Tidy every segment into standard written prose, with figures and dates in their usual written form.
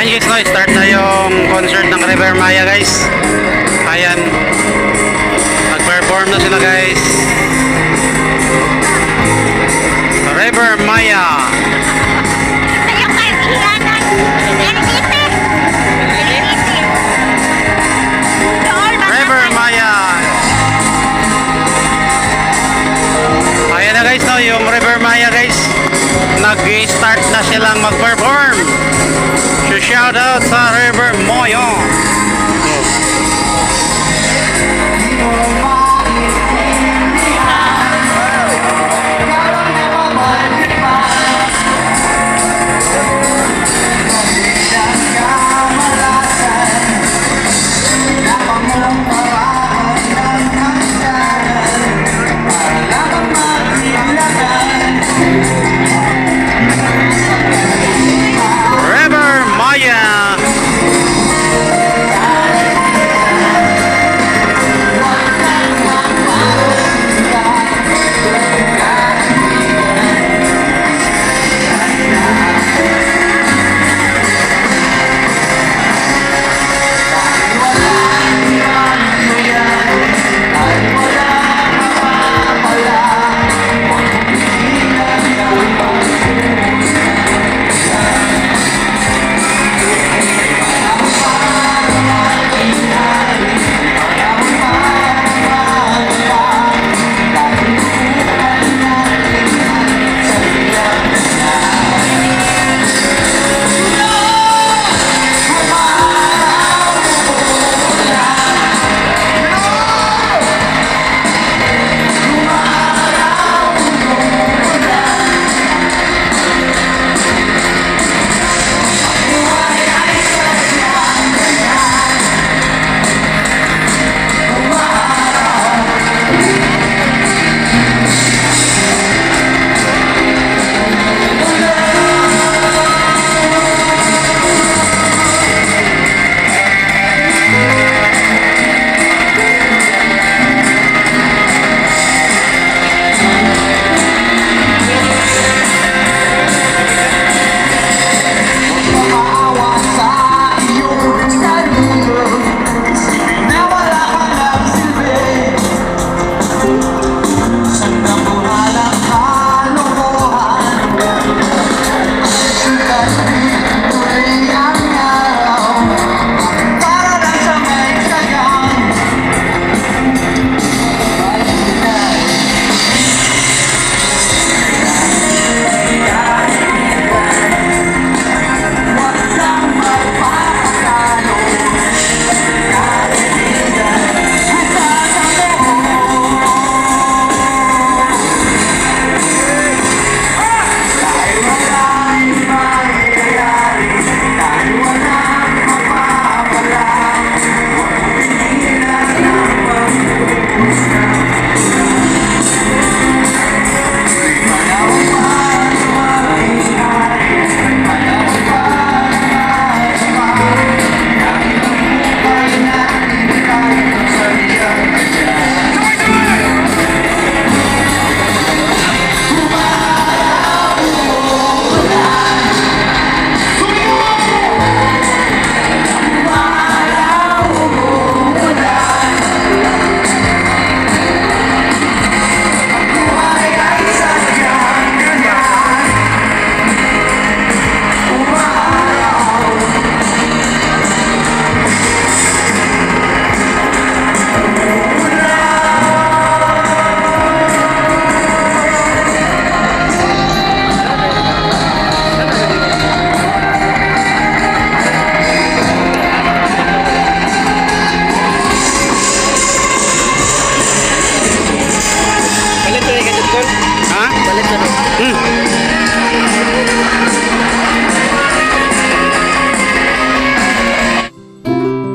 guys, no, start na yung concert ng River Maya guys. Ayan, mag-perform na sila guys. River Maya. River Maya. Ayan na guys, no, yung River Maya guys, nag-start na silang mag-perform. So shout out sa River Maya.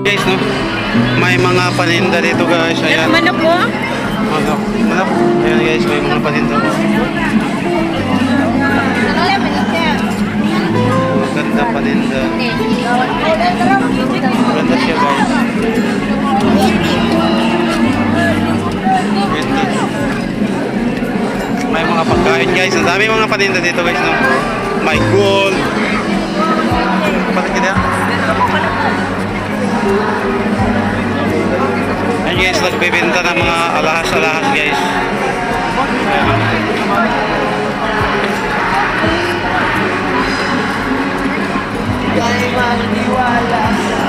Guys, no? May mga paninda dito guys. Ayan. Manok po? Manok. Manok. Ayan guys, may mga paninda. Maganda paninda. Maganda siya guys. May mga pagkain guys. Ang dami mga paninda dito guys, no? May gold. Patingin niya. Ayan guys, nagbibenta ng mga alahas-alahas guys. Kaya maniwala sa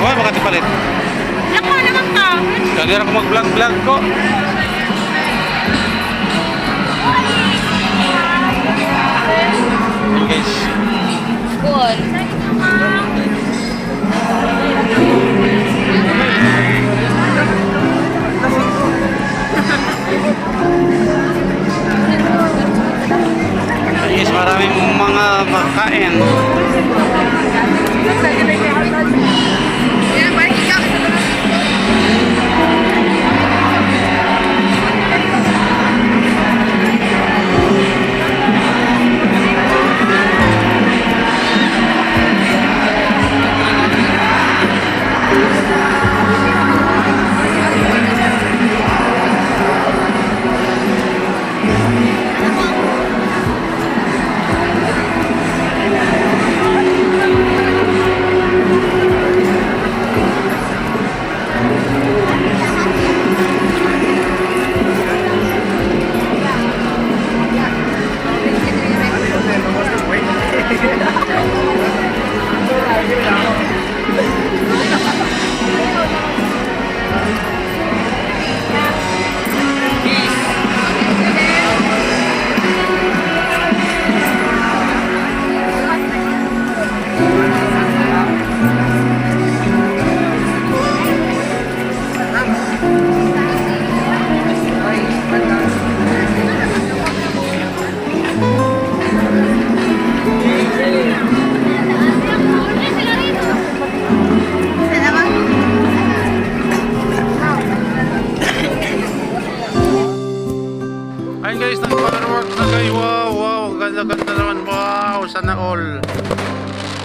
Hoy, makati palit. Lako naman ka. Kagir ako mag-vlog-vlog ko. Ayan guys. Good. Ayan guys, maraming mga makain. Ayun guys, nag-fireworks na guys. Wow, wow, ganda-ganda naman. Wow, sana all.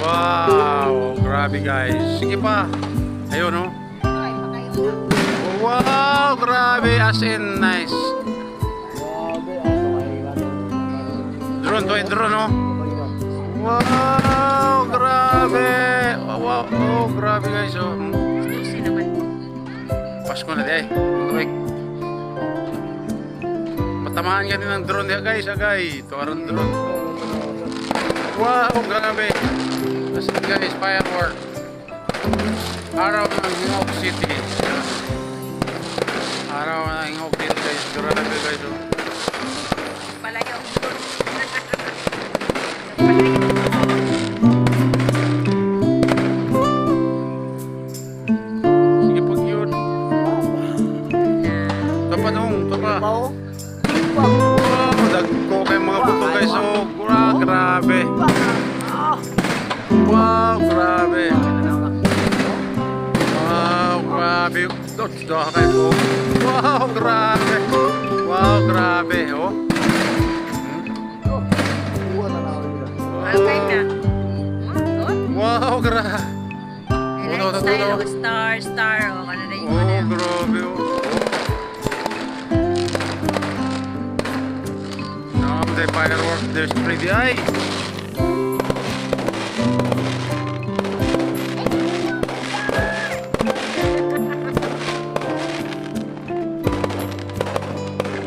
Wow, grabe guys. Sige pa. Ayun oh. Wow, grabe. As in, nice. Drone to, drone oh. Wow, grabe. Wow, oh, grabe guys oh. Pasko na di ay. Tuwik. Tamaan ka din ng drone niya guys, agay. Ito aron drone. Wow, grabe. Kasi guys, firework. Araw ng Hingok City. Araw ng Hingok City guys. Grabe guys. Palayo. Sige pag yun. Ito pa dong, ito pa. Wow, dagko kayo mga buto guys. Oh, grabe. Wow, grabe. Wow, grabe. Ito kayo. Wow, grabe. Wow, grabe. Oh. Okay na. Wow, grabe. Style, star. O, ano na yung Oh, ano. grabe. Oh. The fireworks, there's pretty eye.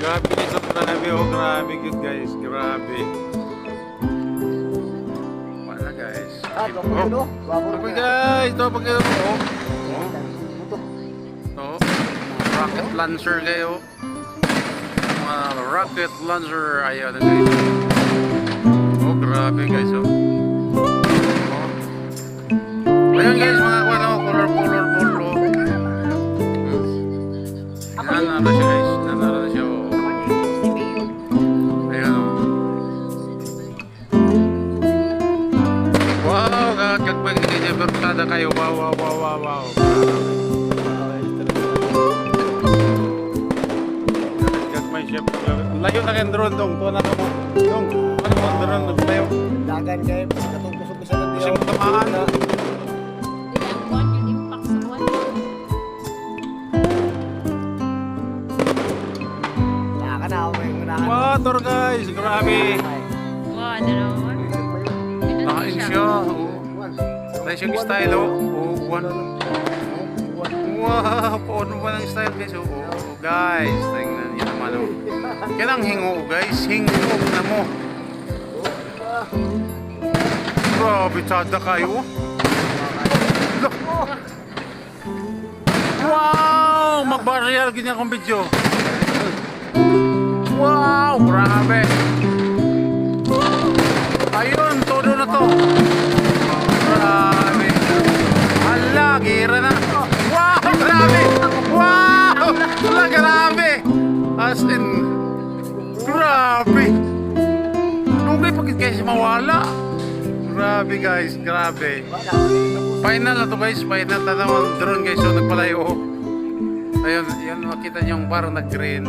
Grabe dito, grabe oh, grabe good guys, grabe. Wala guys. Okay guys, ito pag oh. Oh. Rocket launcher kayo. Rocket launcher ayaw na guys. Oh grabe guys oh. Ayun guys, mga ano, color ball oh. Nanalo siya guys, nanalo siya oh. Ayun oh. Wow, kagpag versada kayo. Wow. Layo na kayong drone dong. Tuwa na ka mo. Dong, ano mo drone? Naglayo. Dagan kayo, katong kusog-kusog ng Kasi mo tamaan. Yung impact sa one. firework guys. Grabe. Wow, ano naman? Nakain siya. Nice yung style oh. One. Wow, paano ba ng style guys? Guys, tingnan niyo naman oh. Kailang hingo guys. Hingo na mo. Grabe, tada kayo. Look. Wow! Mag-barrier ganyan akong video. Wow! Grabe! Ayun, todo na to. Grabe! Hala, gira na. Wow! Grabe! Wow! Hala, grabe! As in, grabe! Nungay pagkit guys mawala. Grabe guys, grabe. Final na to guys, final na naman drone guys, so nagpalayo. Ayun, yun makita niyo yung parang nag-green.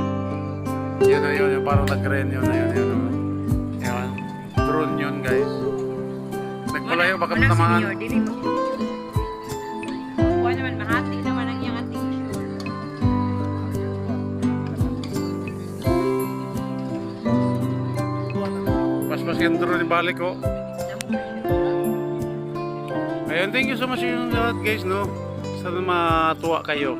Yun, yung parang nag-green, yun. Ayun, drone yun guys. Nagpalayo, baka matamaan. Wala, dili mo. Kuha naman, mahati naman ang iyang ating. Pas-pas yung drone ibalik ko. Ayun, thank you so much yung lahat guys, no? Sana matuwa kayo.